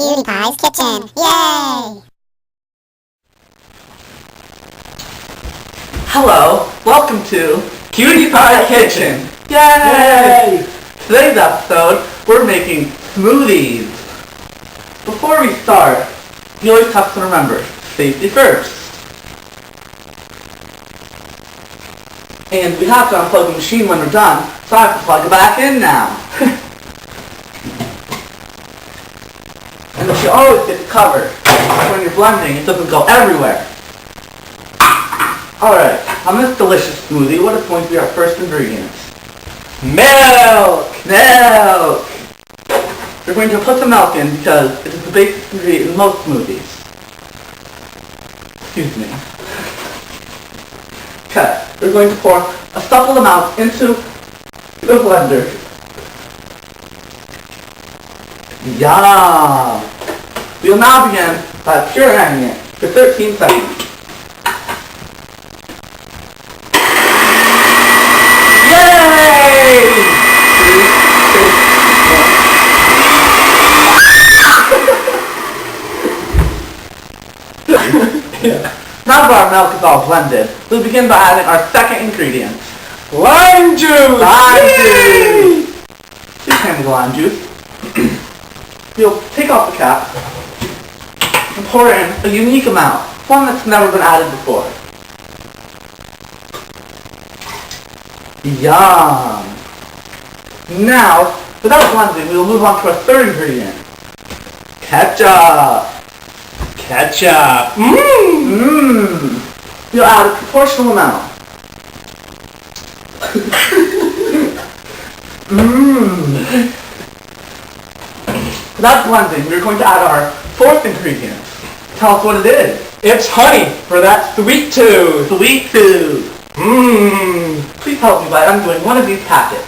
Cutie Pie's kitchen. Yay! Hello, welcome to Cutie Pie Kitchen. Yay! Today's episode, we're making smoothies. Before we start, you always have to remember, safety first. And we have to unplug the machine when we're done, so I have to plug it back in now. And you should always get it covered. When you're blending, it doesn't go everywhere. Alright, on this delicious smoothie, what is going to be our first ingredients? Milk! Milk! We're going to put the milk in because it is the basic ingredient in most smoothies. Excuse me. Okay, we're going to pour a supple amount into the blender. Yum! We will now begin by pureeing it for 13 seconds. Yay! 3, 2, 1. Now that our milk is all blended, we'll begin by adding our second ingredient. Lime juice! Lime juice! Please hand me the lime juice. We'll take off the cap and pour in a unique amount, one that's never been added before. Yum! Now, without blending, we will move on to our third ingredient. Ketchup! Ketchup! Mmm! We'll add a proportional amount. Mmm! Without blending, we're going to add our fourth ingredient. Tell us what it is. It's honey for that sweet tooth. Sweet tooth. Mmm. Please help me by undoing one of these packets.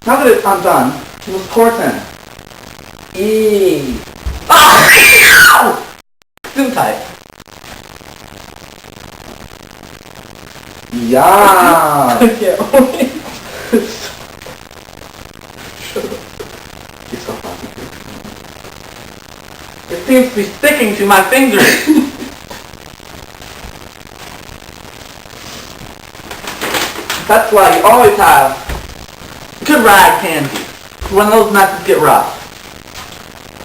Now that it's undone, we will pour it in. Eee. Ah! Too tight. Yum. It seems to be sticking to my fingers. That's why you always have good rag candy when those messes get rough.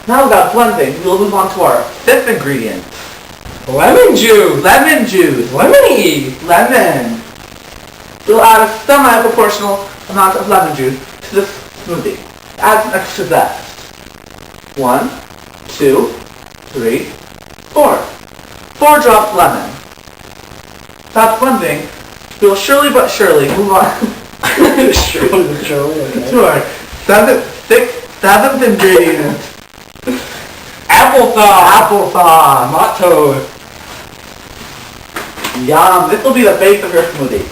Now without blending, we'll move on to our fifth ingredient. Lemon juice. Lemon juice. Lemony. Lemon. We'll add a semi-proportional amount of lemon juice to this smoothie. Add some extra zest. 1, 2, 3, 4. 4 drops lemon. Without blending, we will surely but surely move on Surely but surely, okay. to our seventh ingredient. Applesauce. Applesauce. Not toast. Yum. This will be the base of your smoothie.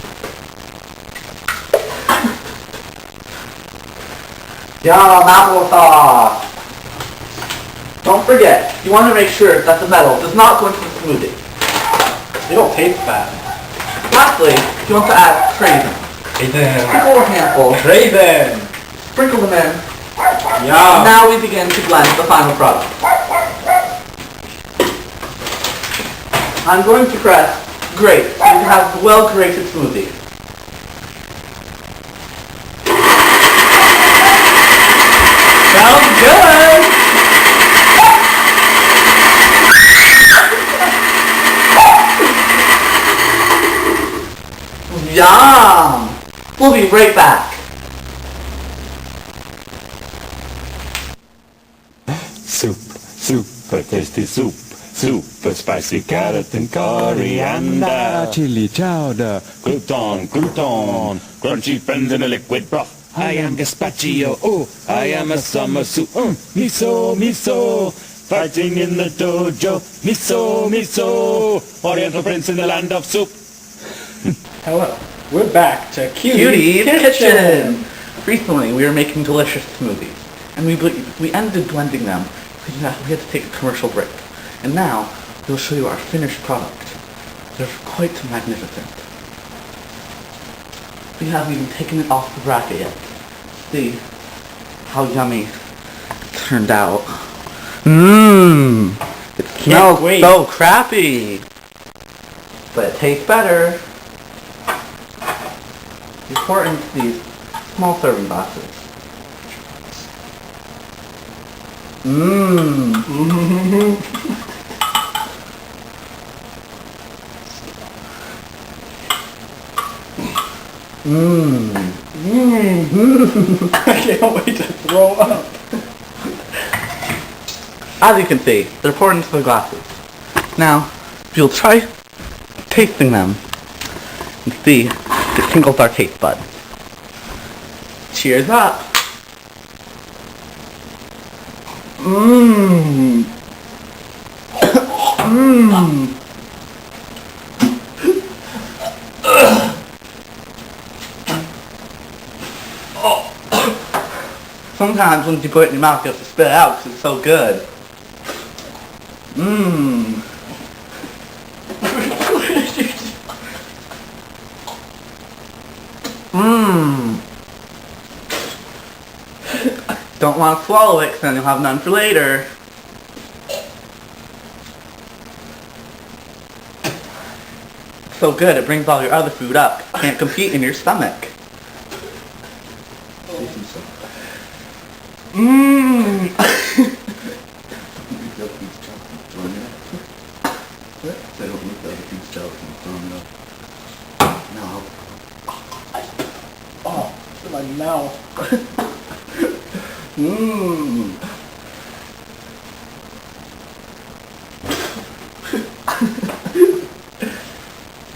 Yum, applesauce. Don't forget, you want to make sure that the metal does not go into the smoothie. They don't taste bad. Lastly, you want to add raisins. Raisin. Sprinkle a handful. Raisin. Sprinkle them in. Yum. Now we begin to blend the final product. I'm going to press grate so you have a well-grated smoothie. Sounds good. Yum! We'll be right back. Soup, super tasty soup, super spicy carrot and coriander, chili chowder, crouton, crunchy friends in a liquid broth. I am gazpacho, oh, I am a summer soup. Miso, fighting in the dojo. Miso, Oriental prince in the land of soup. Hello. We're back to Cutie's Kitchen! Recently, we were making delicious smoothies, and we ended blending them because we had to take a commercial break. And now, we'll show you our finished product. They're quite magnificent. We haven't even taken it off the bracket yet. See, how yummy it turned out. Mmm. It smells wait. so crappy. But it tastes better. You pour it into these small serving glasses. Mmm. Mmm. I can't wait to throw up. As you can see, they're poured into the glasses. Now, if you'll try tasting them and see if it tingles our taste buds. Cheers up. Mmm. Mmm. Sometimes once you put it in your mouth, you have to spit it out because it's so good. Mmm. Mmm. Don't want to swallow it because then you'll have none for later. So good, it brings all your other food up. Can't compete in your stomach. Mmm. Oh, it's in my mouth. Mmm.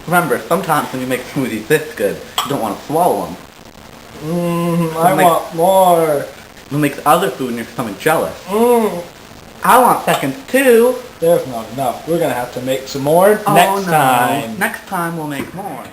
Remember, sometimes when you make smoothies this good, you don't want to swallow them. Mmm, I want more. It'll make the other food in your stomach jealous. Mmm. I want seconds too. There's not enough. We're gonna have to make some more next time. Next time we'll make more.